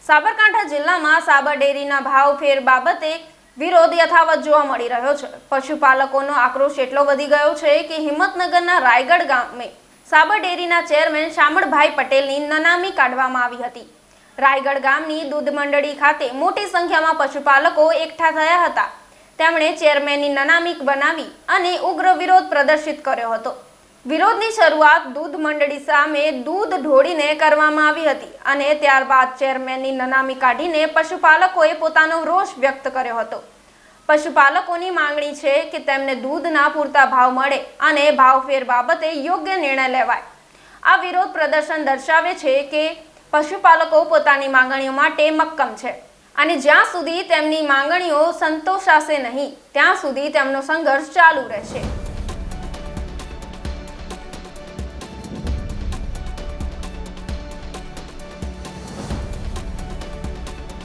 સાબરકાંઠા જિલ્લામાં સાબર ડેરીના ભાવ ફેર બાબતે વિરોધ યથાવત જોવા મળી રહ્યો છે। પશુપાલકોનો આક્રોશ એટલો વધી ગયો છે કે હિંમતનગરના રાયગઢ ગામે સાબર ડેરીના ચેરમેન શામળભાઈ પટેલની નનામી કાઢવામાં આવી હતી। રાયગઢ ગામની દૂધ મંડળી ખાતે મોટી સંખ્યામાં પશુપાલકો એકઠા થયા હતા। તેમણે ચેરમેનની નનામી બનાવી અને ઉગ્ર વિરોધ પ્રદર્શિત કર્યો હતો। વિરોધની શરૂઆત દૂધ મંડળી સામે દૂધ ઢોળીને કરવામાં આવી હતી અને ત્યારબાદ ચેરમેનની નનામી કાઢીને પશુપાલકોએ પોતાનો રોષ વ્યક્ત કર્યો હતો। પશુપાલકોની માંગણી છે કે તેમને દૂધના પૂરતા ભાવ મળે અને ભાવફેર બાબતે યોગ્ય નિર્ણય લેવાય। આ વિરોધ પ્રદર્શન દર્શાવે છે કે પશુપાલકો પોતાની માંગણીઓ માટે મક્કમ છે અને જ્યાં સુધી તેમની માંગણીઓ સંતોષાશે નહીં ત્યાં સુધી તેમનો સંઘર્ષ ચાલુ રહેશે।